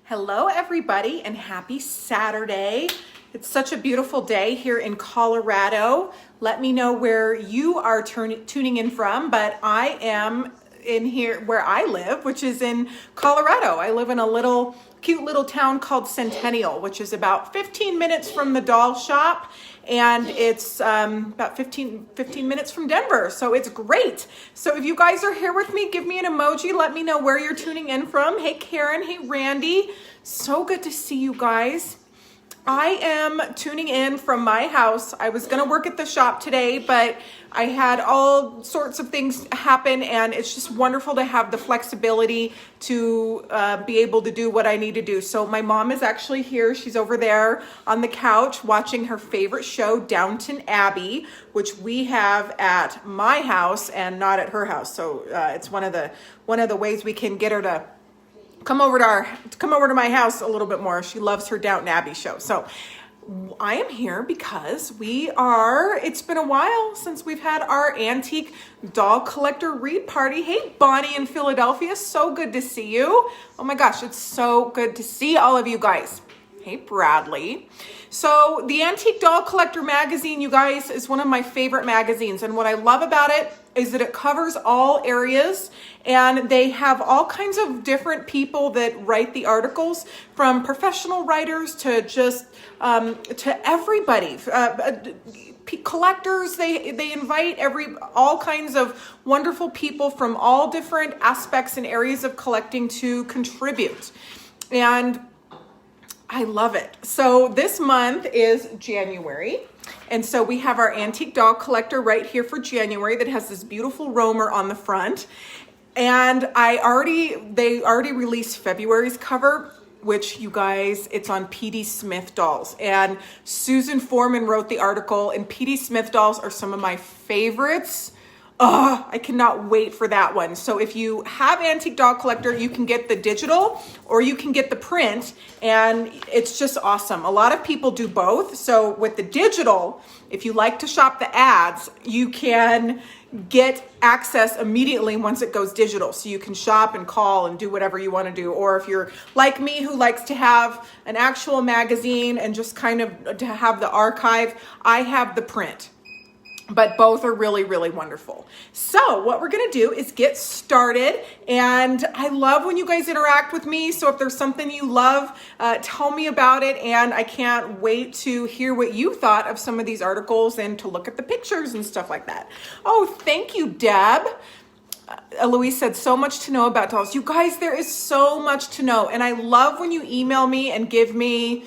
Hello everybody and happy Saturday. It's such a beautiful day here in Colorado. Let me know where you are tuning in from, but I am in here where I live, which is in Colorado. I live in a cute little town called Centennial, which is about 15 minutes from the doll shop, and it's about 15 minutes from Denver, so it's great. So if you guys are here with me, give me an emoji. Let me know where you're tuning in from. Hey Karen, hey Randy, so good to see you guys. I am tuning in from my house. I was going to work at the shop today, but I had all sorts of things happen, and it's just wonderful to have the flexibility to be able to do what I need to do. So my mom is actually here. She's over there on the couch watching her favorite show, Downton Abbey, which we have at my house and not at her house. So it's one of the ways we can get her to come over to my house a little bit more. She loves her Downton Abbey show. So I am here because it's been a while since we've had our antique doll collector read party. Hey, Bonnie in Philadelphia, so good to see you. Oh my gosh, it's so good to see all of you guys. Hey, Bradley. So the Antique Doll Collector magazine, you guys, is one of my favorite magazines. And what I love about it is that it covers all areas, and they have all kinds of different people that write the articles, from professional writers to just to everybody. Collectors, they invite all kinds of wonderful people from all different aspects and areas of collecting to contribute. And I love it. So this month is January. And so we have our antique doll collector right here for January that has this beautiful roamer on the front. And they already released February's cover, which, you guys, it's on P.D. Smith dolls. And Susan Foreman wrote the article, and P.D. Smith dolls are some of my favorites. Oh, I cannot wait for that one. So if you have Antique Doll Collector, you can get the digital or you can get the print, and it's just awesome. A lot of people do both. So with the digital, if you like to shop the ads, you can get access immediately once it goes digital. So you can shop and call and do whatever you want to do. Or if you're like me, who likes to have an actual magazine and just kind of to have the archive, I have the print. But both are really, really wonderful. So what we're going to do is get started. And I love when you guys interact with me. So if there's something you love, tell me about it. And I can't wait to hear what you thought of some of these articles and to look at the pictures and stuff like that. Oh, thank you, Deb. Eloise said, so much to know about dolls. You guys, there is so much to know. And I love when you email me and give me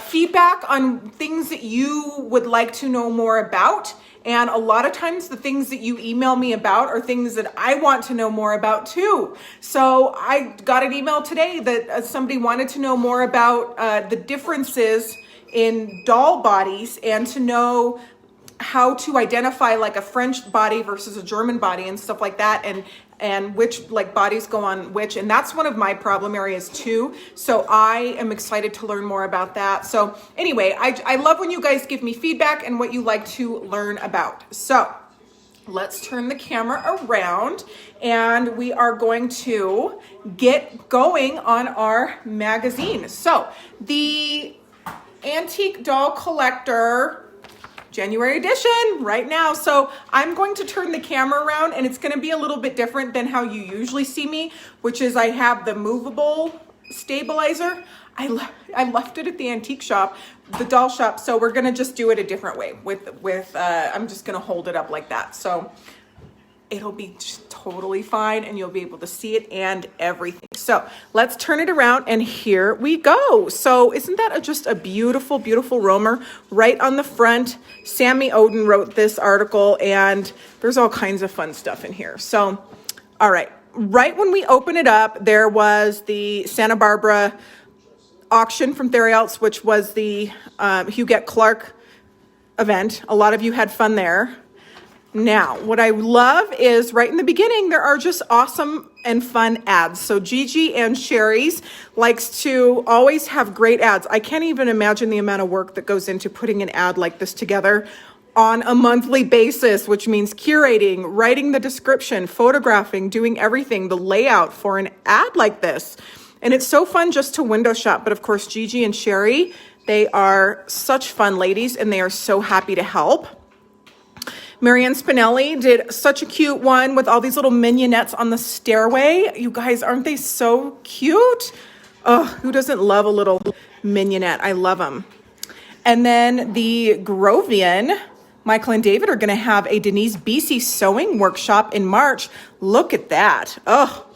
feedback on things that you would like to know more about. And a lot of times the things that you email me about are things that I want to know more about too. So I got an email today that somebody wanted to know more about the differences in doll bodies and to know how to identify like a French body versus a German body and stuff like that, and which like bodies go on which. And that's one of my problem areas too. So I am excited to learn more about that. So anyway, I love when you guys give me feedback and what you like to learn about. So let's turn the camera around and we are going to get going on our magazine. So the Antique Doll Collector January edition right now. So I'm going to turn the camera around, and it's going to be a little bit different than how you usually see me, which is I have the movable stabilizer. I left it at the antique shop, the doll shop. So we're going to just do it a different way with I'm just going to hold it up like that. So it'll be just totally fine, and you'll be able to see it and everything. So let's turn it around, and here we go. So isn't that just a beautiful, beautiful roamer right on the front? Sammy Oden wrote this article, and there's all kinds of fun stuff in here. So, all right. Right when we open it up, there was the Santa Barbara auction from Therialts, which was the Huguette Clark event. A lot of you had fun there. Now, what I love is right in the beginning, there are just awesome and fun ads. So Gigi and Sherry's likes to always have great ads. I can't even imagine the amount of work that goes into putting an ad like this together on a monthly basis, which means curating, writing the description, photographing, doing everything, the layout for an ad like this. And it's so fun just to window shop. But of course, Gigi and Sherry, they are such fun ladies and they are so happy to help. Marianne Spinelli did such a cute one with all these little mignonettes on the stairway. You guys, aren't they so cute? Oh, who doesn't love a little mignonette? I love them. And then the Grovian, Michael and David are going to have a Denise BC sewing workshop in March. Look at that. Oh,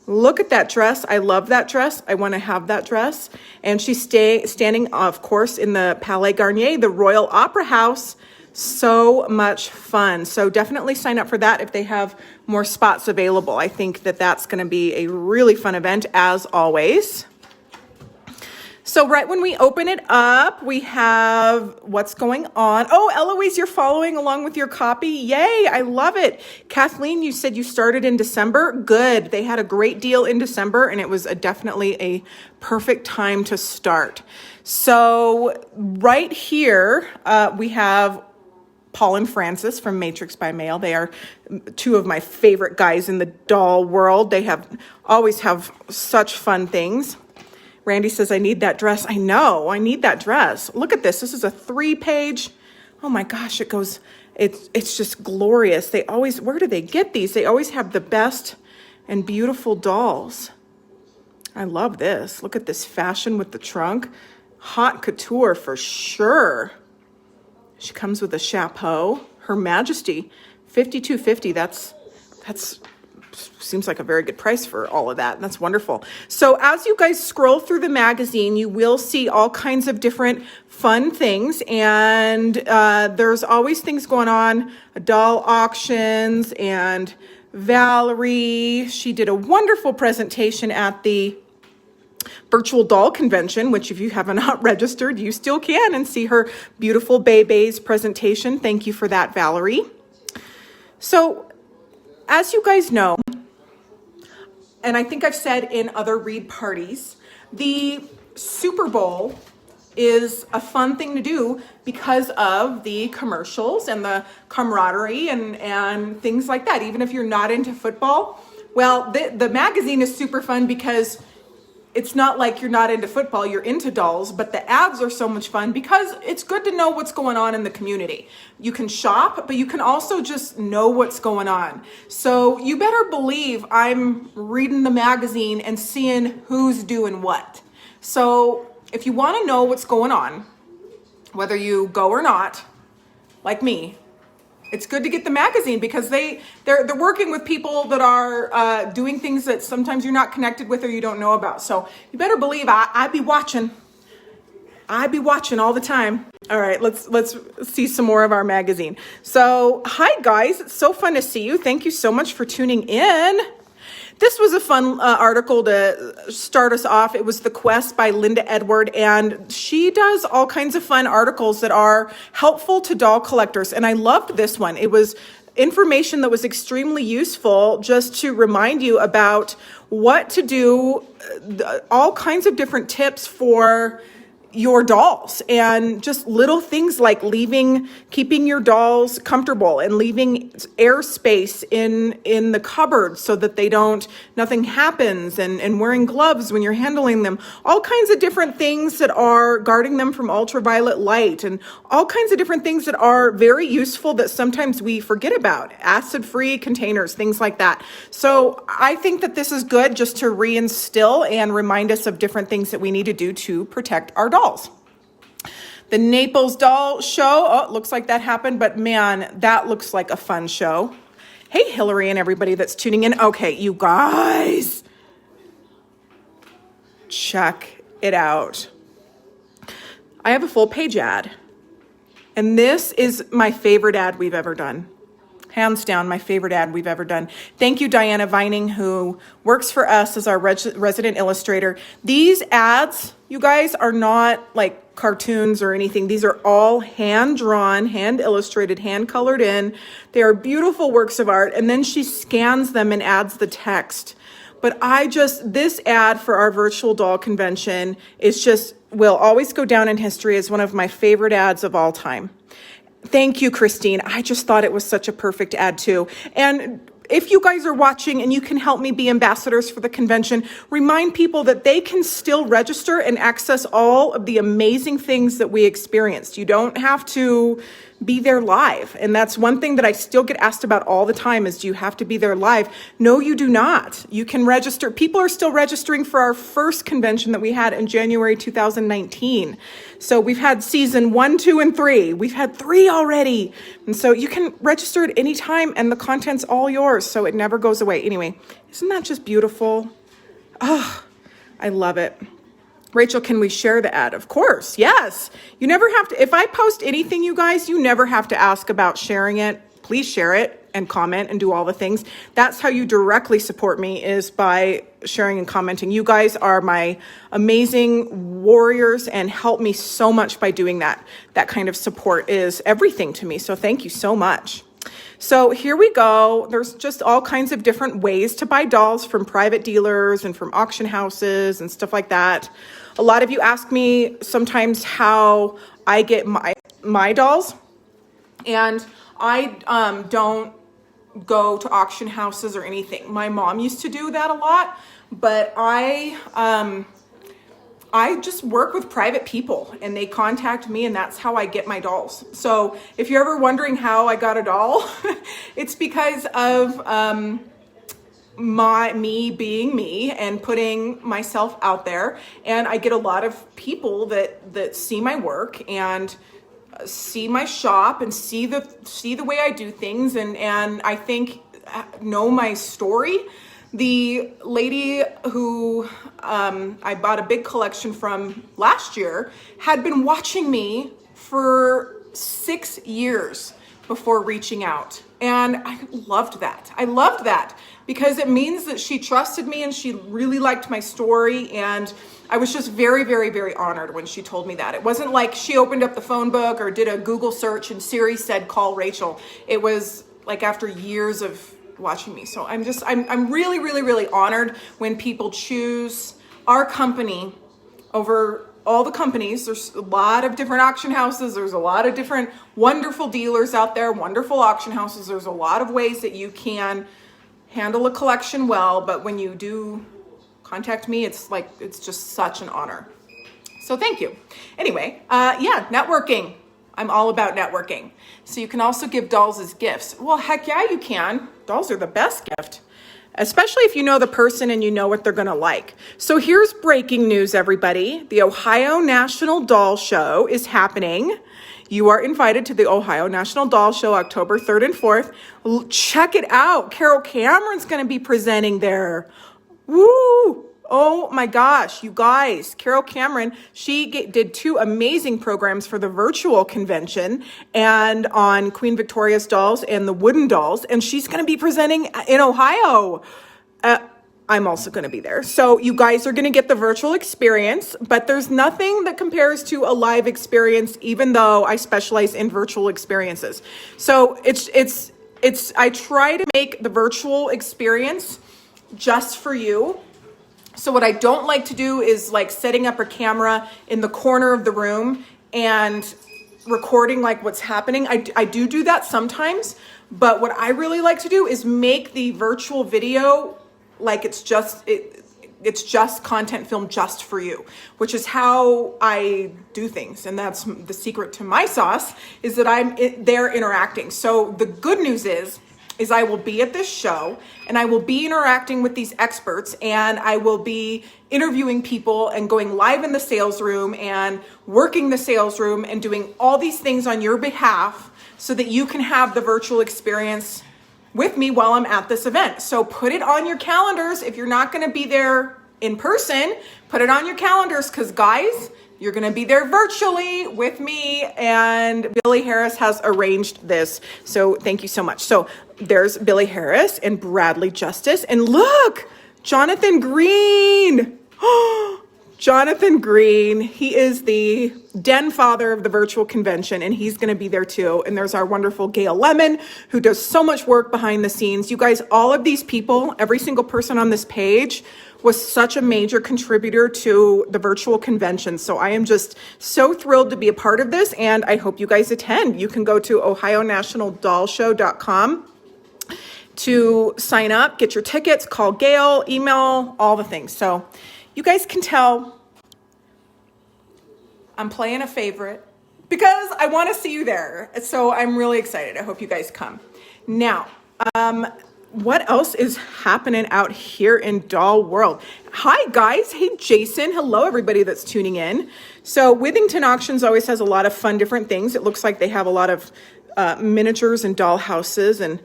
look at that dress. I love that dress. I want to have that dress. And she's standing, of course, in the Palais Garnier, the Royal Opera House. So much fun. So definitely sign up for that if they have more spots available. I think that that's going to be a really fun event as always. So right when we open it up, we have what's going on. Oh, Eloise, you're following along with your copy. Yay, I love it. Kathleen, you said you started in December. Good. They had a great deal in December, and it was definitely a perfect time to start. So right here, we have Paul and Francis from Matrix by Mail. They are two of my favorite guys in the doll world. They always have such fun things. Randy says, I need that dress. I know, I need that dress. Look at this. This is a 3-page. Oh my gosh, it's just glorious. Where do they get these? They always have the best and beautiful dolls. I love this. Look at this fashion with the trunk. Haute couture for sure. She comes with a chapeau. Her Majesty, $52.50. That's seems like a very good price for all of that. That's wonderful. So as you guys scroll through the magazine, you will see all kinds of different fun things. And there's always things going on, doll auctions, and Valerie, she did a wonderful presentation at the virtual doll convention, which if you have not registered, you still can, and see her beautiful Bebe's presentation. Thank you for that, Valerie. So as you guys know, and I think I've said in other read parties, the Super Bowl is a fun thing to do because of the commercials and the camaraderie and things like that. Even if you're not into football, well, the magazine is super fun because it's not like you're not into football, you're into dolls, but the ads are so much fun because it's good to know what's going on in the community. You can shop, but you can also just know what's going on. So you better believe I'm reading the magazine and seeing who's doing what. So if you want to know what's going on, whether you go or not, like me, it's good to get the magazine because they're working with people that are doing things that sometimes you're not connected with or you don't know about. So you better believe I'd be watching. I'd be watching all the time. All right, let's see some more of our magazine. So hi guys, it's so fun to see you. Thank you so much for tuning in. This was a fun article to start us off. It was The Quest by Linda Edward, and she does all kinds of fun articles that are helpful to doll collectors. And I loved this one. It was information that was extremely useful just to remind you about what to do, all kinds of different tips for your dolls, and just little things like keeping your dolls comfortable and leaving airspace in the cupboard so that nothing happens, and wearing gloves when you're handling them, all kinds of different things that are guarding them from ultraviolet light, and all kinds of different things that are very useful that sometimes we forget about, acid-free containers, things like that. So I think that this is good just to reinstill and remind us of different things that we need to do to protect our dolls. The Naples doll show. Oh, it looks like that happened, but man, that looks like a fun show. Hey, Hillary and everybody that's tuning in. Okay, you guys, check it out. I have a full page ad, and this is my favorite ad we've ever done. Hands down, my favorite ad we've ever done. Thank you, Diana Vining, who works for us as our resident illustrator. These ads, you guys, are not like cartoons or anything. These are all hand-drawn, hand-illustrated, hand-colored in. They are beautiful works of art, and then she scans them and adds the text. But this ad for our virtual doll convention will always go down in history as one of my favorite ads of all time. Thank you, Christine. I just thought it was such a perfect ad too. And if you guys are watching and you can help me be ambassadors for the convention, remind people that they can still register and access all of the amazing things that we experienced. You don't have to be there live. And that's one thing that I still get asked about all the time is, do you have to be there live? No, you do not. You can register. People are still registering for our first convention that we had in January 2019. So we've had season 1, 2, and 3. We've had 3 already. And so you can register at any time and the content's all yours. So it never goes away. Anyway, isn't that just beautiful? Oh, I love it. Rachel, can we share the ad? Of course, yes. You never have to, if I post anything, you guys, you never have to ask about sharing it. Please share it and comment and do all the things. That's how you directly support me, is by sharing and commenting. You guys are my amazing warriors and help me so much by doing that. That kind of support is everything to me. So thank you so much. So here we go. There's just all kinds of different ways to buy dolls from private dealers and from auction houses and stuff like that. A lot of you ask me sometimes how I get my dolls, and I don't go to auction houses or anything. My mom used to do that a lot, but I just work with private people and they contact me, and that's how I get my dolls. So if you're ever wondering how I got a doll, it's because of me being me and putting myself out there. And I get a lot of people that see my work and see my shop and see the way I do things, and I think know my story. The lady who I bought a big collection from last year had been watching me for 6 years before reaching out. And I loved that. I loved that because it means that she trusted me and she really liked my story. And I was just very, very, very honored when she told me that. It wasn't like she opened up the phone book or did a Google search and Siri said, call Rachel. It was like after years of watching me. So I'm really, really, really honored when people choose our company over all the companies. There's a lot of different auction houses. There's a lot of different wonderful dealers out there, wonderful auction houses. There's a lot of ways that you can handle a collection well, but when you do contact me, it's just such an honor. So thank you. Anyway, yeah, networking. I'm all about networking. So you can also give dolls as gifts. Well, heck yeah, you can. Dolls are the best gift, especially if you know the person and you know what they're going to like. So here's breaking news, everybody. The Ohio National Doll Show is happening. You are invited to the Ohio National Doll Show, October 3rd and 4th. Check it out. Carol Cameron's going to be presenting there. Woo! Oh my gosh, you guys, Carol Cameron, she did 2 amazing programs for the virtual convention and on Queen Victoria's dolls and the wooden dolls, and she's going to be presenting in Ohio. I'm also going to be there. So you guys are going to get the virtual experience, but there's nothing that compares to a live experience, even though I specialize in virtual experiences. So I try to make the virtual experience just for you. So what I don't like to do is like setting up a camera in the corner of the room and recording like what's happening. I do that sometimes, but what I really like to do is make the virtual video like it's just content film just for you, which is how I do things. And that's the secret to my sauce, is that I'm there interacting. So the good news is I will be at this show and I will be interacting with these experts, and I will be interviewing people and going live in the sales room and working the sales room and doing all these things on your behalf so that you can have the virtual experience with me while I'm at this event. So put it on your calendars. If you're not going to be there in person, put it on your calendars, because guys, you're going to be there virtually with me, and Billy Harris has arranged this. So thank you so much. So there's Billy Harris and Bradley Justice. And look, Jonathan Green. Jonathan Green. He is the den father of the virtual convention, and he's going to be there too. And there's our wonderful Gail Lemon, who does so much work behind the scenes. You guys, all of these people, every single person on this page was such a major contributor to the virtual convention. So I am just so thrilled to be a part of this, and I hope you guys attend. You can go to ohionationaldollshow.com to sign up, get your tickets, call Gail, email, all the things. So you guys can tell I'm playing a favorite because I want to see you there. So I'm really excited. I hope you guys come. Now, what else is happening out here in doll world? Hi guys. Hey Jason. Hello everybody that's tuning in. So Withington Auctions always has a lot of fun different things. It looks like they have a lot of miniatures and doll houses and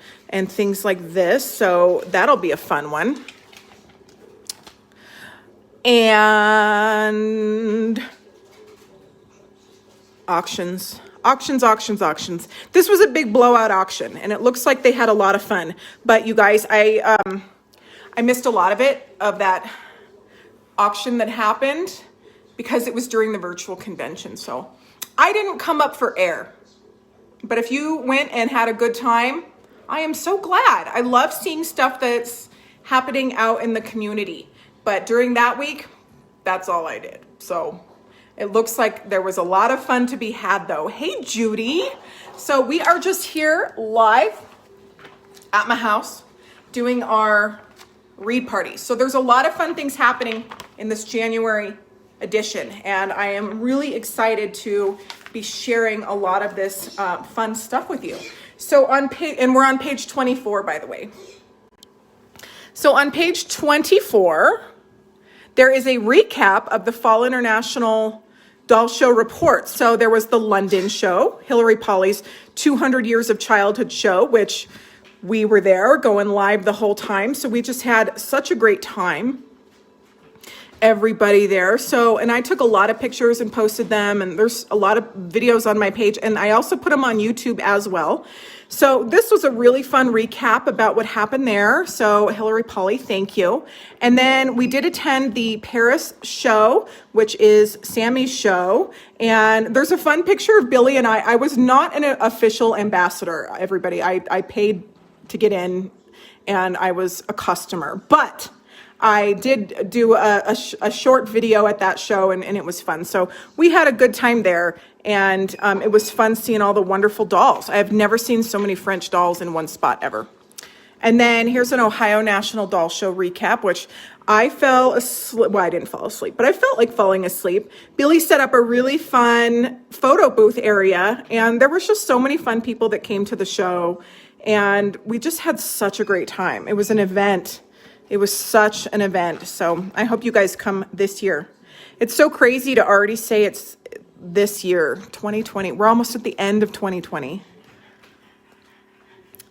things like this. So that'll be a fun one. And auctions. This was a big blowout auction and it looks like they had a lot of fun. But you guys, I missed a lot of it, of that auction that happened because it was during the virtual convention. So I didn't come up for air. But if you went and had a good time, I am so glad. I love seeing stuff that's happening out in the community. But during that week, that's all I did. So it looks like there was a lot of fun to be had though. Hey, Judy. So we are just here live at my house doing our read party. So there's a lot of fun things happening in this January edition. And I am really excited to be sharing a lot of this fun stuff with you. So and we're on page 24, by the way. So on page 24, there is a recap of the Fall International Doll Show report. So there was the London show, Hillary Polly's 200 Years of Childhood show, which we were there going live the whole time. So we just had such a great time. Everybody there. So, and I took a lot of pictures and posted them, and there's a lot of videos on my page, and I also put them on YouTube as well. So this was a really fun recap about what happened there. So Hillary Polly, thank you. And then we did attend the Paris show, which is Sammy's show. And there's a fun picture of Billy and I. I was not an official ambassador, everybody. I paid to get in and I was a customer, but I did do a short video at that show and it was fun. So we had a good time there and it was fun seeing all the wonderful dolls. I have never seen so many French dolls in one spot ever. And then here's an Ohio National Doll Show recap, which I fell asleep. Well, I didn't fall asleep, but I felt like falling asleep. Billy set up a really fun photo booth area and there was just so many fun people that came to the show and we just had such a great time. It was an event. It was such an event. So I hope you guys come this year. It's so crazy to already say it's this year, 2020. We're almost at the end of 2020.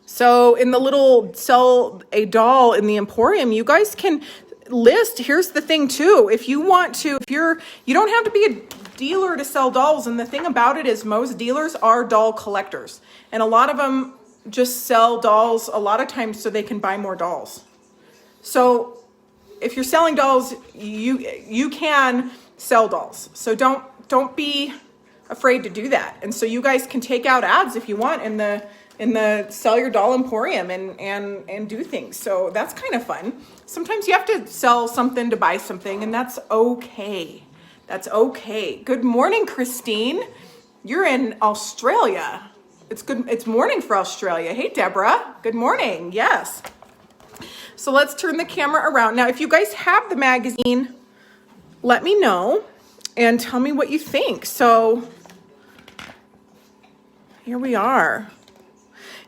So in the little sell a doll in the emporium, you guys can list. Here's the thing too. If you want to, you don't have to be a dealer to sell dolls. And the thing about it is most dealers are doll collectors. And a lot of them just sell dolls a lot of times so they can buy more dolls. So if you're selling dolls, you can sell dolls. So don't be afraid to do that. And so you guys can take out ads if you want in the Sell Your Doll Emporium and do things. So that's kind of fun. Sometimes you have to sell something to buy something, and that's okay. That's okay. Good morning, Christine. You're in Australia. It's good. It's morning for Australia. Hey, Deborah. Good morning. Yes. So let's turn the camera around. Now, if you guys have the magazine, let me know and tell me what you think. So here we are.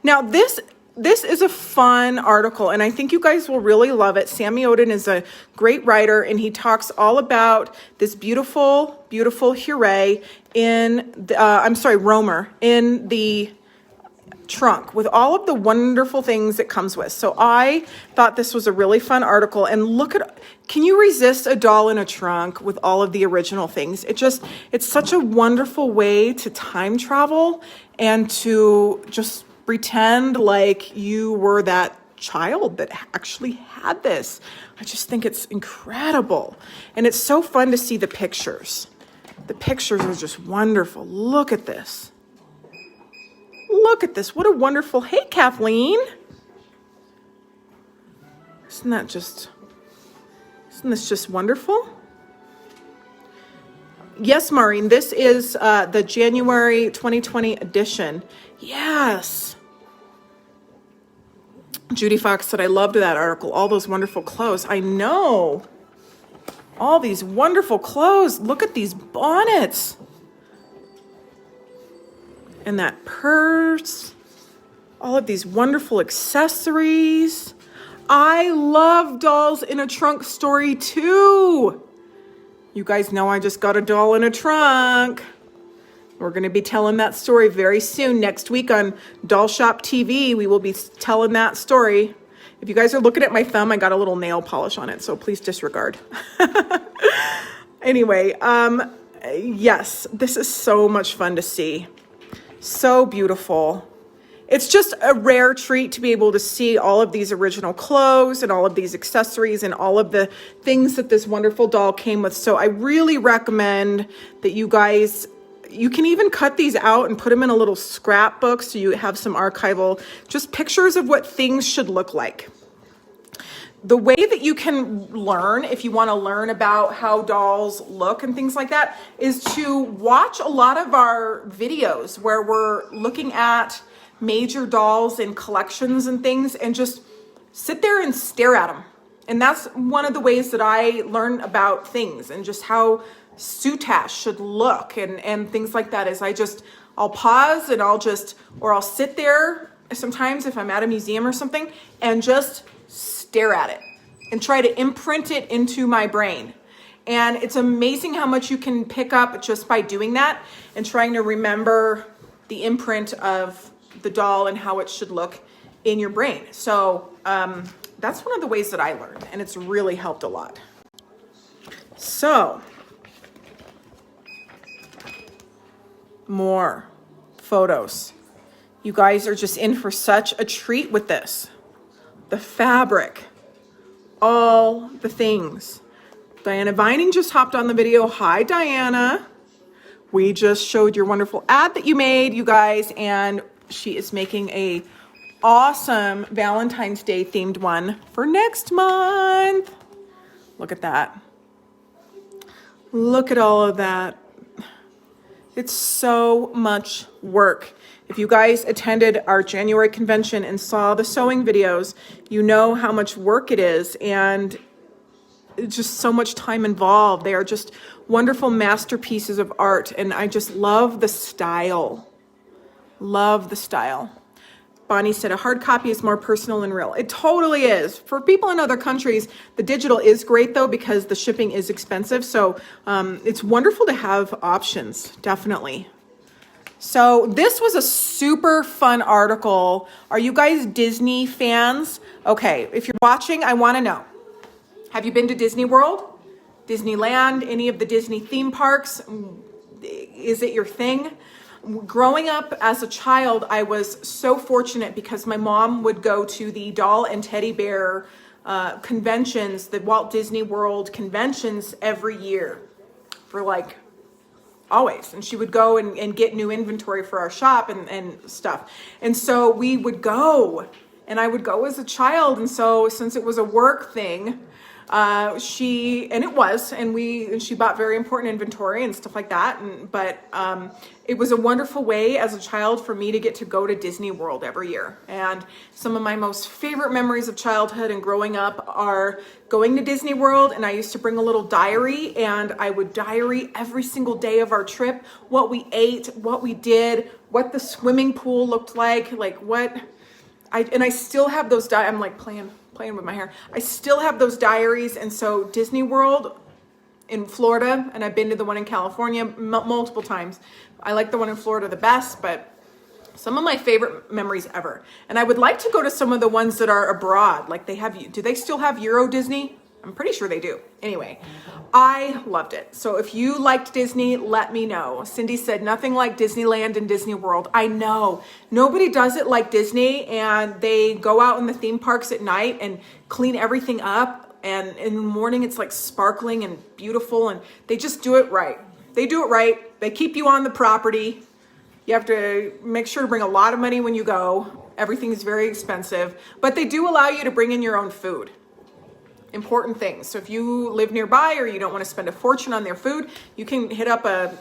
Now, this is a fun article, and I think you guys will really love it. Sammy Oden is a great writer, and he talks all about this beautiful, beautiful Huray Romer in the trunk with all of the wonderful things it comes with. So I thought this was a really fun article, and can you resist a doll in a trunk with all of the original things? It's such a wonderful way to time travel and to just pretend like you were that child that actually had this. I just think it's incredible. And it's so fun to see the pictures. The pictures are just wonderful. Look at this. Look at this. What a wonderful, hey, Kathleen. Isn't this just wonderful? Yes, Maureen, this is the January 2020 edition. Yes. Judy Fox said, I loved that article. All those wonderful clothes. I know. All these wonderful clothes. Look at these bonnets. And that purse. All of these wonderful accessories. I love dolls in a trunk story too. You guys know I just got a doll in a trunk. We're going to be telling that story very soon. Next week on Doll Shop TV, we will be telling that story. If you guys are looking at my thumb, I got a little nail polish on it, so please disregard. Anyway, yes, this is so much fun to see. So beautiful. It's just a rare treat to be able to see all of these original clothes and all of these accessories and all of the things that this wonderful doll came with. So I really recommend that you guys, you can even cut these out and put them in a little scrapbook so you have some archival, just pictures of what things should look like. The way that you can learn, if you want to learn about how dolls look and things like that, is to watch a lot of our videos where we're looking at major dolls in collections and things and just sit there and stare at them. And that's one of the ways that I learn about things and just how soutache should look and things like that is I'll pause and I'll sit there sometimes if I'm at a museum or something and just stare at it and try to imprint it into my brain. And it's amazing how much you can pick up just by doing that and trying to remember the imprint of the doll and how it should look in your brain. So that's one of the ways that I learned, and it's really helped a lot. So more photos. You guys are just in for such a treat with this. The fabric, all the things. Diana Vining just hopped on the video. Hi, Diana. We just showed your wonderful ad that you made, you guys, and she is making a awesome Valentine's Day themed one for next month. Look at that. Look at all of that. It's so much work. If you guys attended our January convention and saw the sewing videos, you know how much work it is and it's just so much time involved. They are just wonderful masterpieces of art, and I just love the style. Love the style. Bonnie said a hard copy is more personal and real. It totally is. For people in other countries, the digital is great though because the shipping is expensive. So it's wonderful to have options, definitely. So this was a super fun article. Are you guys Disney fans? Okay, if you're watching, I want to know. Have you been to Disney World? Disneyland? Any of the Disney theme parks? Is it your thing? Growing up as a child, I was so fortunate because my mom would go to the doll and teddy bear conventions, the Walt Disney World conventions every year for like always. And she would go and get new inventory for our shop and stuff. And so we would go, and I would go as a child. And so since it was a work thing, she bought very important inventory and stuff like that. But it was a wonderful way as a child for me to get to go to Disney World every year. And some of my most favorite memories of childhood and growing up are going to Disney World. And I used to bring a little diary, and I would diary every single day of our trip, what we ate, what we did, what the swimming pool looked like I still have those I'm like playing with my hair. I still have those diaries. And so Disney World in Florida, and I've been to the one in California multiple times. I like the one in Florida the best, but some of my favorite memories ever. And I would like to go to some of the ones that are abroad. Like do they still have Euro Disney? I'm pretty sure they do. Anyway, I loved it. So if you liked Disney, let me know. Cindy said nothing like Disneyland and Disney World. I know. Nobody does it like Disney, and they go out in the theme parks at night and clean everything up. And in the morning, it's like sparkling and beautiful, and they just do it right. They do it right. They keep you on the property. You have to make sure to bring a lot of money when you go. Everything is very expensive, but they do allow you to bring in your own food. Important things. So if you live nearby or you don't want to spend a fortune on their food, you can hit up a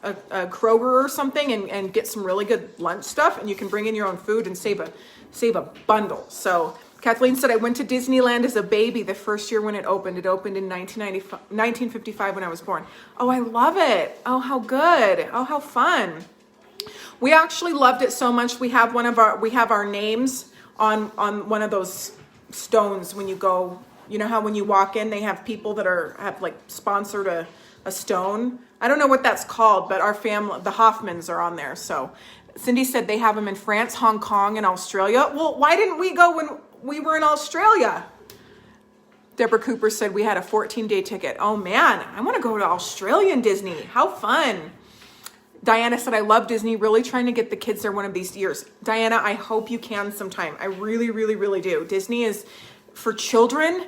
Kroger or something and get some really good lunch stuff, and you can bring in your own food and save a bundle. So Kathleen said, I went to Disneyland as a baby the first year when it opened. It opened in 1955 when I was born. Oh, I love it. Oh, how good. Oh, how fun. We actually loved it so much. We have our names on one of those stones when you go. You know how when you walk in, they have people that have like sponsored a stone. I don't know what that's called, but our family, the Hoffmans, are on there. So Cindy said they have them in France, Hong Kong, and Australia. Well, why didn't we go when we were in Australia? Deborah Cooper said we had a 14-day ticket. Oh man, I want to go to Australian Disney. How fun. Diana said, I love Disney. Really trying to get the kids there one of these years. Diana, I hope you can sometime. I really, really, really do. Disney is for children.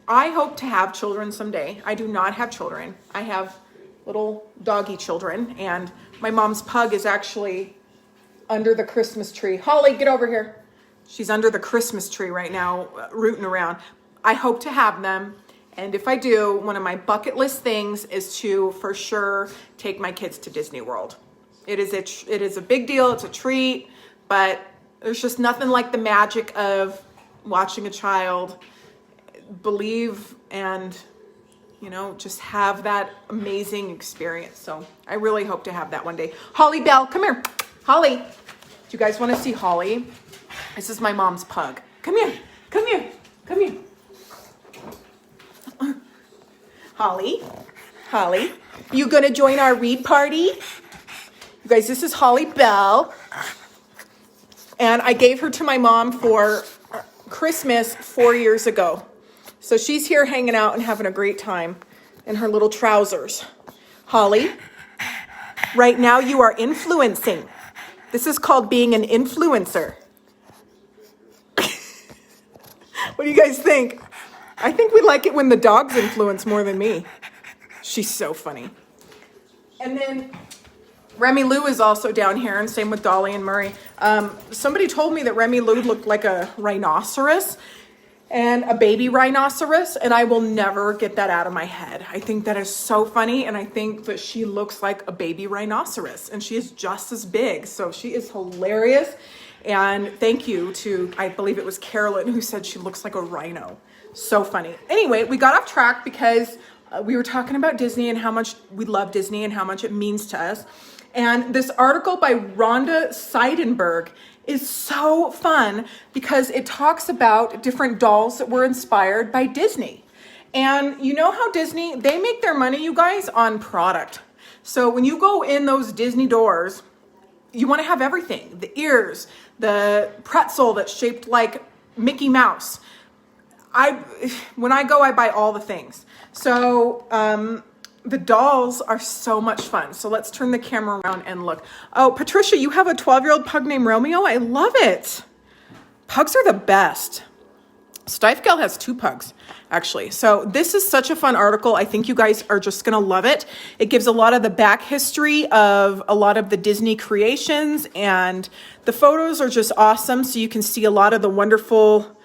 I hope to have children someday. I do not have children. I have little doggy children, and my mom's pug is actually under the Christmas tree. Holly, get over here. She's under the Christmas tree right now, rooting around. I hope to have them. And if I do, one of my bucket list things is to, for sure, take my kids to Disney World. It is a big deal. It's a treat, but there's just nothing like the magic of watching a child believe and, just have that amazing experience. So I really hope to have that one day. Holly Bell, come here. Holly, do you guys want to see Holly? This is my mom's pug. Come here. Come here. Come here. Holly, you gonna join our read party? You guys, this is Holly Bell. And I gave her to my mom for Christmas 4 years ago. So she's here hanging out and having a great time in her little trousers. Holly, right now you are influencing. This is called being an influencer. What do you guys think? I think we like it when the dogs influence more than me. She's so funny. And then Remy Lou is also down here, and same with Dolly and Murray. Somebody told me that Remy Lou looked like a rhinoceros, and a baby rhinoceros, and I will never get that out of my head. I think that is so funny, and I think that she looks like a baby rhinoceros, and she is just as big, so she is hilarious. And thank you to, I believe it was Carolyn, who said she looks like a rhino. So funny. Anyway, we got off track because we were talking about Disney and how much we love Disney and how much it means to us. And this article by Rhonda Seidenberg is so fun because it talks about different dolls that were inspired by Disney. And you know how Disney, they make their money, you guys, on product. So when you go in those Disney doors, you want to have everything. The ears, the pretzel that's shaped like Mickey Mouse. When I go, I buy all the things. So the dolls are so much fun. So let's turn the camera around and look. Oh, Patricia, you have a 12-year-old pug named Romeo? I love it. Pugs are the best. Steiffel has 2 pugs, actually. So this is such a fun article. I think you guys are just going to love it. It gives a lot of the back history of a lot of the Disney creations, and the photos are just awesome. So you can see a lot of the wonderful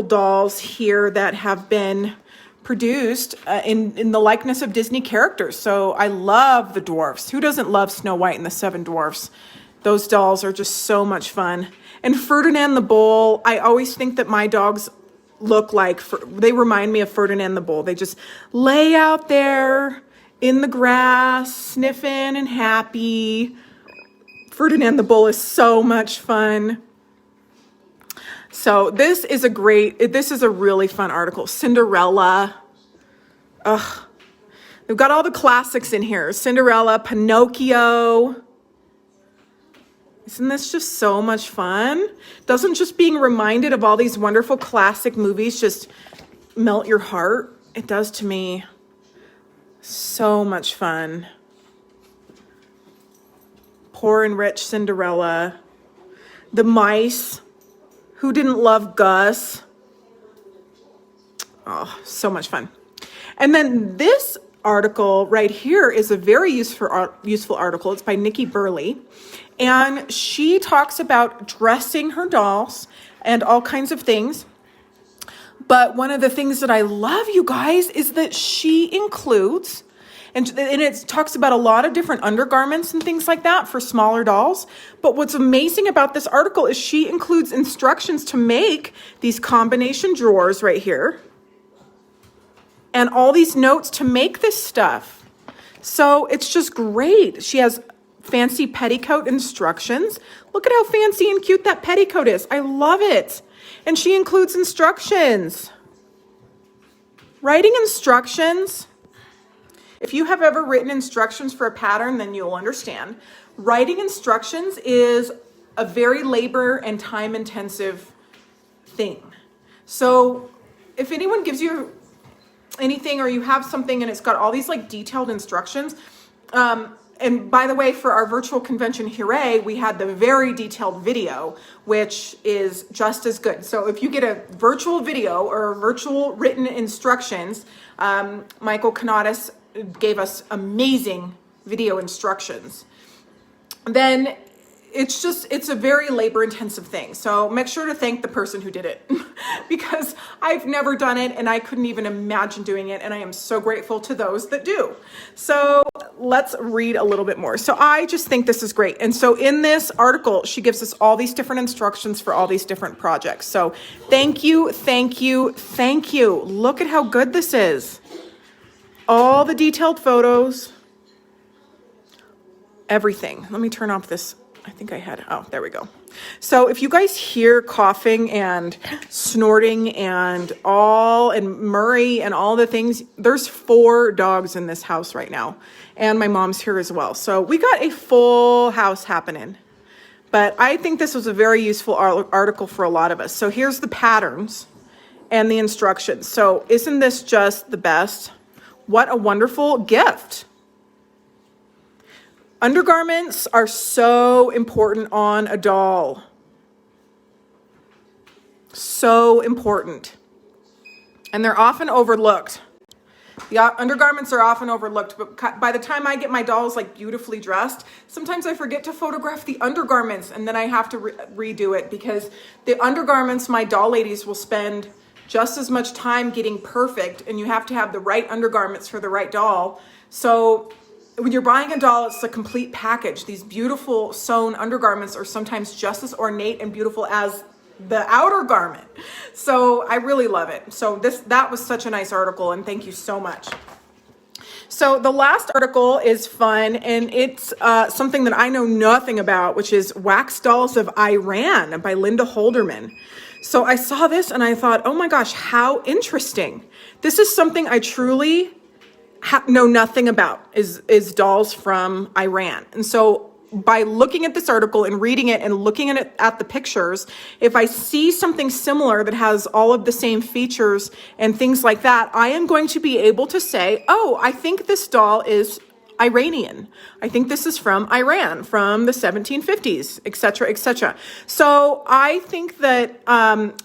dolls here that have been produced in the likeness of Disney characters. So I love the dwarfs. Who doesn't love Snow White and the 7 Dwarfs? Those dolls are just so much fun. And Ferdinand the Bull, I always think that my dogs look like, they remind me of Ferdinand the Bull. They just lay out there in the grass, sniffing and happy. Ferdinand the Bull is so much fun. So this is a really fun article. Cinderella. Ugh. They've got all the classics in here. Cinderella, Pinocchio. Isn't this just so much fun? Doesn't just being reminded of all these wonderful classic movies just melt your heart? It does to me. So much fun. Poor and Rich Cinderella. The Mice. Who didn't love Gus? Oh, so much fun. And then this article right here is a very useful article. It's by Nikki Burley. And she talks about dressing her dolls and all kinds of things. But one of the things that I love, you guys, is that she includes And it talks about a lot of different undergarments and things like that for smaller dolls. But what's amazing about this article is she includes instructions to make these combination drawers right here. And all these notes to make this stuff. So it's just great. She has fancy petticoat instructions. Look at how fancy and cute that petticoat is. I love it. And she includes instructions. Writing instructions. If you have ever written instructions for a pattern, then you'll understand. Writing instructions is a very labor and time intensive thing. So if anyone gives you anything or you have something and it's got all these like detailed instructions, and by the way, for our virtual convention Hooray, we had the very detailed video, which is just as good. So if you get a virtual video or virtual written instructions, Michael Canadas gave us amazing video instructions. Then it's a very labor intensive thing. So make sure to thank the person who did it because I've never done it and I couldn't even imagine doing it. And I am so grateful to those that do. So let's read a little bit more. So I just think this is great. And so in this article, she gives us all these different instructions for all these different projects. So thank you, thank you, thank you. Look at how good this is. All the detailed photos, everything. Let me turn off this. I think I had, oh, there we go. So if you guys hear coughing and snorting and Murray and all the things, there's 4 dogs in this house right now. And my mom's here as well. So we got a full house happening. But I think this was a very useful article for a lot of us. So here's the patterns and the instructions. So isn't this just the best? What a wonderful gift. Undergarments are so important on a doll. So important. And they're often overlooked. The undergarments are often overlooked, but by the time I get my dolls like beautifully dressed, sometimes I forget to photograph the undergarments and then I have to redo it because the undergarments, my doll ladies will spend just as much time getting perfect, and you have to have the right undergarments for the right doll. So when you're buying a doll, it's a complete package. These beautiful sewn undergarments are sometimes just as ornate and beautiful as the outer garment. So I really love it. So that was such a nice article, and thank you so much. So the last article is fun, and it's something that I know nothing about, which is Wax Dolls of Iran by Linda Holderman. So I saw this and I thought, oh my gosh, how interesting. This is something I truly know nothing about, is dolls from Iran. And so by looking at this article and reading it and looking at the pictures, if I see something similar that has all of the same features and things like that, I am going to be able to say, oh, I think this doll is Iranian. I think this is from Iran, from the 1750s, etc., etc. So I think that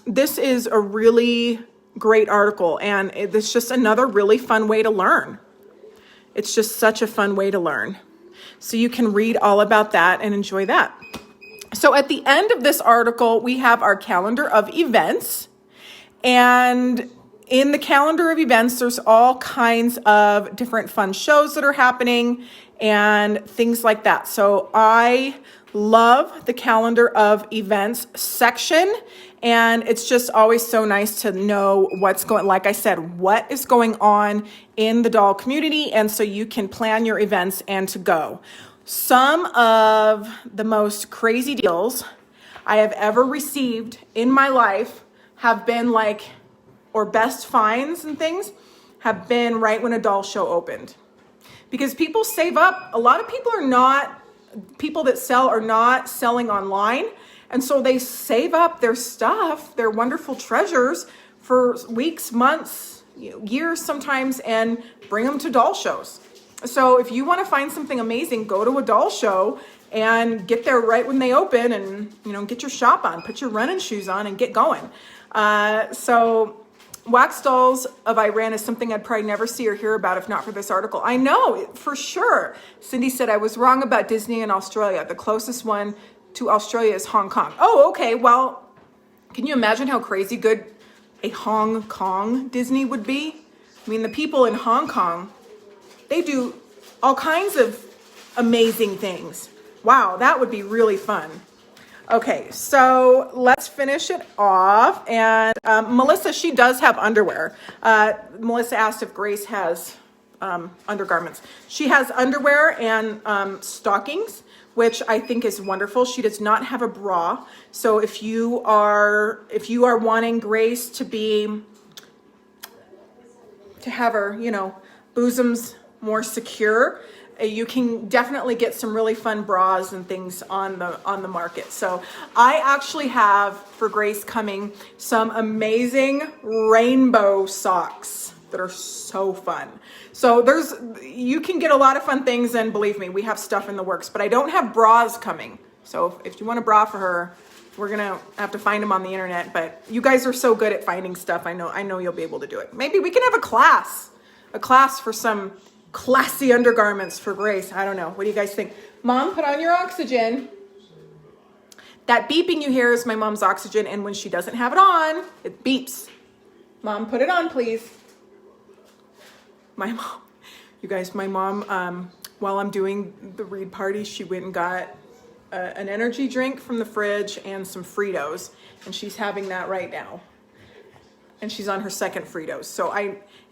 this is a really great article, and it's just another really fun way to learn. It's just such a fun way to learn. So you can read all about that and enjoy that. So at the end of this article, we have our calendar of events. And in the calendar of events, there's all kinds of different fun shows that are happening and things like that. So I love the calendar of events section. And it's just always so nice to know what's going, like I said, what is going on in the doll community. And so you can plan your events and to go. Some of the most crazy deals I have ever received in my life have been or best finds and things have been right when a doll show opened. Because people save up. A lot of people that sell are not selling online. And so they save up their stuff, their wonderful treasures for weeks, months, years sometimes, and bring them to doll shows. So if you want to find something amazing, go to a doll show and get there right when they open and, get your shop on, put your running shoes on and get going. So Wax Dolls of Iran is something I'd probably never see or hear about if not for this article. I know, for sure. Cindy said I was wrong about Disney in Australia. The closest one to Australia is Hong Kong. Oh, okay. Well, can you imagine how crazy good a Hong Kong Disney would be? I mean, the people in Hong Kong They do all kinds of amazing things. Wow, that would be really fun. Okay, so let's finish it off. And Melissa, she does have underwear. Melissa asked if Grace has undergarments. She has underwear and stockings, which I think is wonderful. She does not have a bra. So if you are wanting Grace to have her, bosoms more secure, you can definitely get some really fun bras and things on the market. So I actually have for Grace coming some amazing rainbow socks that are so fun. So you can get a lot of fun things, and believe me, we have stuff in the works, but I don't have bras coming. So if you want a bra for her, we're gonna have to find them on the internet, but you guys are so good at finding stuff. I know you'll be able to do it. Maybe we can have a class for some classy undergarments for Grace. I don't know. What do you guys think? Mom, put on your oxygen. That beeping you hear is my mom's oxygen, and when she doesn't have it on, it beeps. Mom, put it on, please. My mom, while I'm doing the read party, she went and got an energy drink from the fridge and some Fritos, and she's having that right now. And she's on her second Fritos. So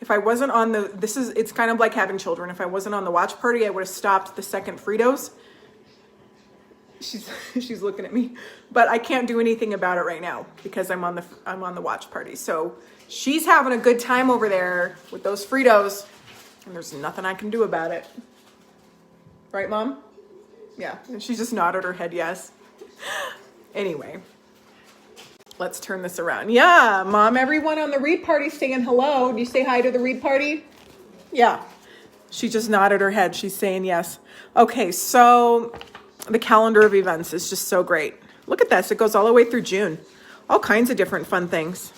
if I wasn't on it's kind of like having children. If I wasn't on the watch party, I would have stopped the second Fritos. She's looking at me, but I can't do anything about it right now because I'm on the watch party. So she's having a good time over there with those Fritos, and there's nothing I can do about it. Right, Mom? Yeah, and she just nodded her head yes. Anyway. Let's turn this around. Yeah, Mom, everyone on the read party saying hello. Do you say hi to the read party? Yeah. She just nodded her head. She's saying yes. Okay, so the calendar of events is just so great. Look at this. It goes all the way through June. All kinds of different fun things.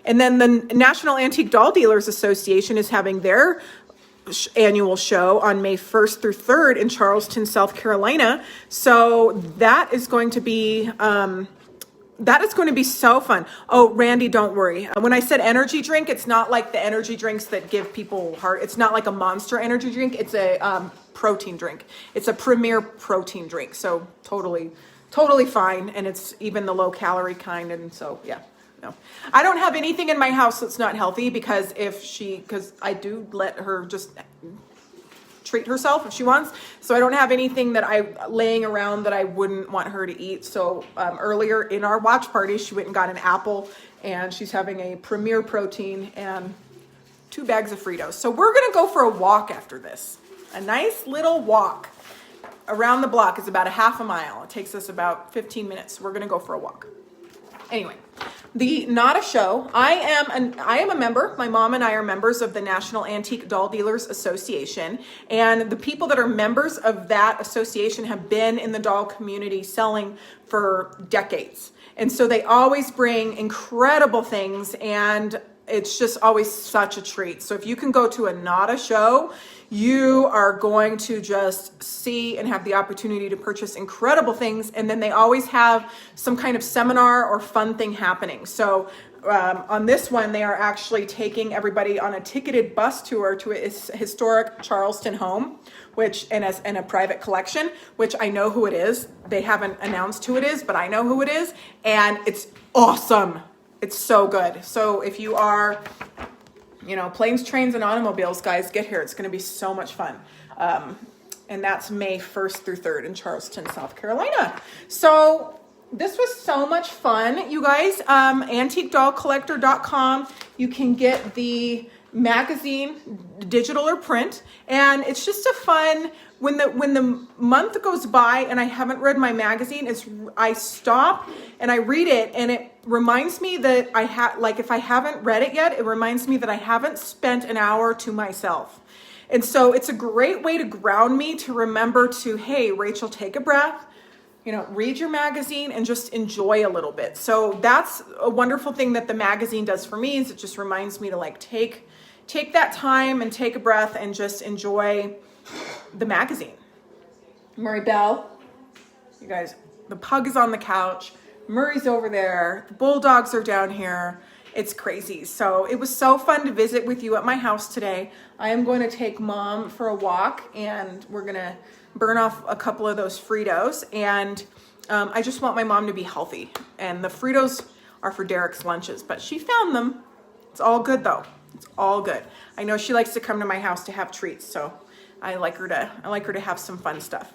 And then the National Antique Doll Dealers Association is having their annual show on May 1st through 3rd in Charleston, South Carolina. So that is going to be so fun. Oh, Randy, don't worry. When I said energy drink, it's not like the energy drinks that give people heart. It's not like a Monster energy drink. It's a protein drink. It's a Premier protein drink. So totally fine. And it's even the low calorie kind. And so, yeah, no. I don't have anything in my house that's not healthy because I do let her just treat herself if she wants. So I don't have anything that laying around that I wouldn't want her to eat. So earlier in our watch party, she went and got an apple, and she's having a Premier protein and 2 bags of Fritos. So we're going to go for a walk after this. A nice little walk around the block. Is about a half a mile. It takes us about 15 minutes. We're going to go for a walk. Anyway, the Not a Show. I am a member. My mom and I are members of the National Antique Doll Dealers Association. And the people that are members of that association have been in the doll community selling for decades. And so they always bring incredible things, and it's just always such a treat. So if you can go to a Not a Show, you are going to just see and have the opportunity to purchase incredible things. And then they always have some kind of seminar or fun thing happening. So on this one, they are actually taking everybody on a ticketed bus tour to a historic Charleston home, and a private collection, which I know who it is. They haven't announced who it is, but I know who it is. And it's awesome. It's so good. So if you are, planes, trains, and automobiles, guys, get here. It's going to be so much fun. And that's May 1st through 3rd in Charleston, South Carolina. So this was so much fun, you guys. AntiqueDollCollector.com. You can get the magazine, digital or print, and it's just a fun. When the month goes by and I haven't read my magazine, I stop and I read it, and it reminds me that if I haven't read it yet, it reminds me that I haven't spent an hour to myself. And so it's a great way to ground me, to remember to, hey, Rachel, take a breath, read your magazine and just enjoy a little bit. So that's a wonderful thing that the magazine does for me, is it just reminds me to take that time and take a breath and just enjoy the magazine. Murray Bell, you guys, the pug is on the couch. Murray's over there. The bulldogs are down here. It's crazy. So it was so fun to visit with you at my house today. I am going to take Mom for a walk, and we're going to burn off a couple of those Fritos. And I just want my mom to be healthy. And the Fritos are for Derek's lunches, but she found them. It's all good though. It's all good. I know she likes to come to my house to have treats, so I like her to have some fun stuff.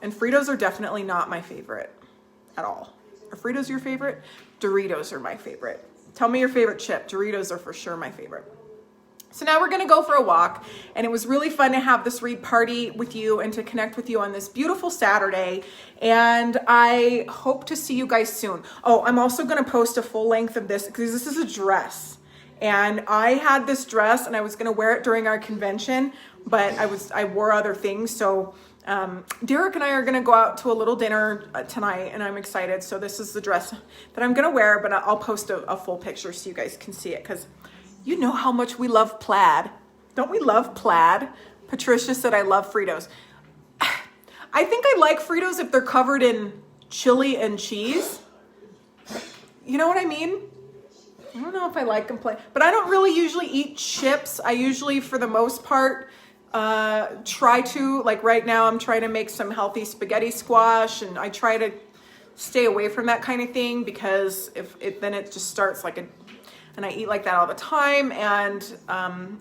And Fritos are definitely not my favorite at all. Are Fritos your favorite? Doritos are my favorite. Tell me your favorite chip. Doritos are for sure my favorite. So now we're going to go for a walk, and it was really fun to have this read party with you and to connect with you on this beautiful Saturday. And I hope to see you guys soon. Oh, I'm also going to post a full length of this because this is a dress. And I had this dress and I was going to wear it during our convention, but I wore other things. So Derek and I are going to go out to a little dinner tonight, and I'm excited. So this is the dress that I'm going to wear, but I'll post a full picture so you guys can see it, because you know how much we love plaid. Don't we love plaid? Patricia said, I love Fritos. I think I like Fritos if they're covered in chili and cheese. You know what I mean? I don't know if I like them plain, but I don't really usually eat chips. I usually, for the most part, try to, like right now, I'm trying to make some healthy spaghetti squash, and I try to stay away from that kind of thing, because then it just starts like and I eat like that all the time. And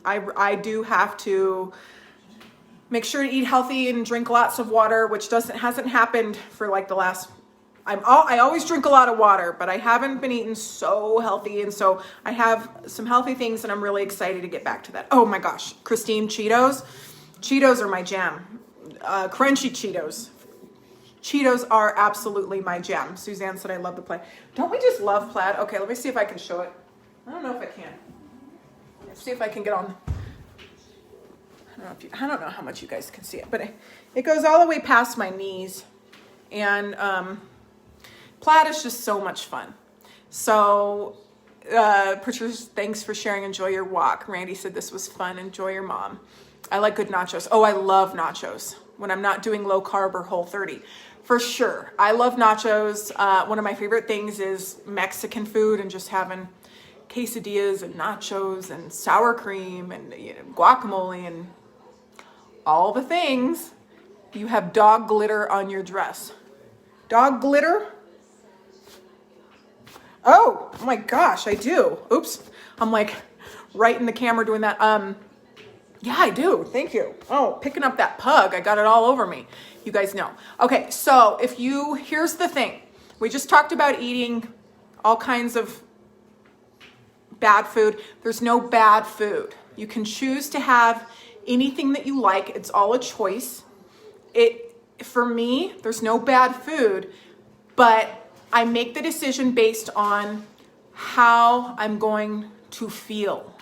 I do have to make sure to eat healthy and drink lots of water, which hasn't happened for like the last, I always drink a lot of water, but I haven't been eating so healthy. And so I have some healthy things, and I'm really excited to get back to that. Oh my gosh, Christine, Cheetos. Cheetos are my jam. Crunchy Cheetos. Cheetos are absolutely my jam. Suzanne said, I love the plaid. Don't we just love plaid? Okay, let me see if I can show it. I don't know if I can. Let's see if I can get on. I don't know how much you guys can see it, but it goes all the way past my knees. And plaid is just so much fun. So Patricia, thanks for sharing. Enjoy your walk. Randy said this was fun. Enjoy your mom. I like good nachos. Oh, I love nachos when I'm not doing low carb or Whole30. For sure. I love nachos. One of my favorite things is Mexican food, and just having quesadillas and nachos and sour cream and guacamole and all the things. You have dog glitter on your dress. Dog glitter? Oh my gosh, I do. Oops. I'm like right in the camera doing that. Yeah, I do. Thank you. Oh, picking up that pug. I got it all over me. You guys know. Okay, so here's the thing. We just talked about eating all kinds of bad food. There's no bad food. You can choose to have anything that you like. It's all a choice. For me, there's no bad food, but I make the decision based on how I'm going to feel.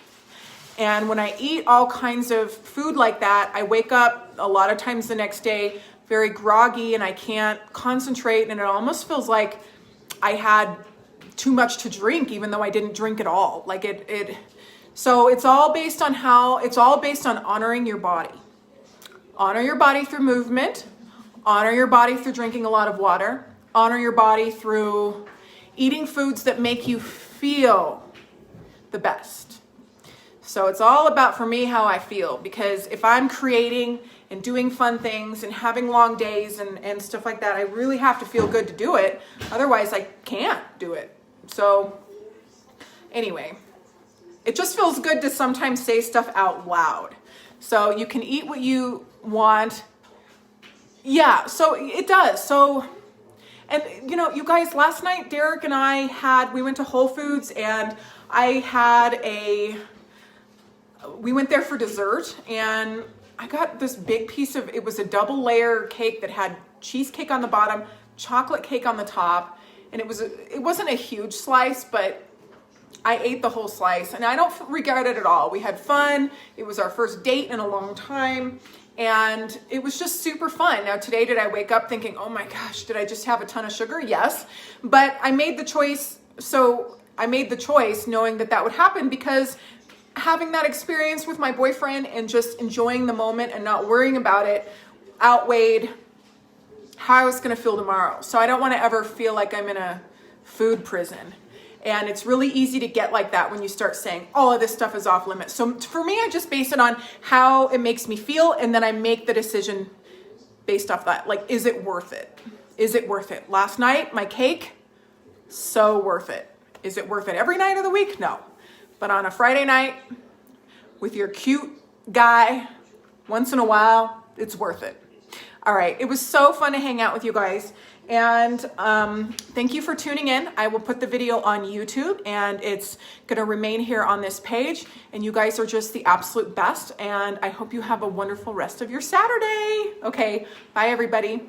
And when I eat all kinds of food like that, I wake up a lot of times the next day very groggy, and I can't concentrate, and it almost feels like I had too much to drink, even though I didn't drink at all. So it's all based on honoring your body. Honor your body through movement. Honor your body through drinking a lot of water. Honor your body through eating foods that make you feel the best. So it's all about, for me, how I feel, because if I'm creating and doing fun things and having long days and stuff like that, I really have to feel good to do it. Otherwise, I can't do it. So anyway, it just feels good to sometimes say stuff out loud. So you can eat what you want. Yeah, so it does. So, and you guys, last night, Derek and I we went to Whole Foods, and we went there for dessert, and I got this big piece it was a double layer cake that had cheesecake on the bottom, chocolate cake on the top. And it wasn't a huge slice, but I ate the whole slice, and I don't regret it at all. We had fun. It was our first date in a long time, and it was just super fun. Now, today, did I wake up thinking, oh my gosh, did I just have a ton of sugar? Yes, but I made the choice. So I made the choice knowing that would happen, because having that experience with my boyfriend and just enjoying the moment and not worrying about it outweighed how I was going to feel tomorrow. So I don't want to ever feel like I'm in a food prison. And it's really easy to get like that when you start saying, oh, this stuff is off limits. So for me, I just base it on how it makes me feel. And then I make the decision based off that. Like, is it worth it? Is it worth it? Last night, my cake, so worth it. Is it worth it every night of the week? No. But on a Friday night with your cute guy, once in a while, it's worth it. All right. It was so fun to hang out with you guys. And thank you for tuning in. I will put the video on YouTube, and it's going to remain here on this page. And you guys are just the absolute best. And I hope you have a wonderful rest of your Saturday. Okay. Bye, everybody.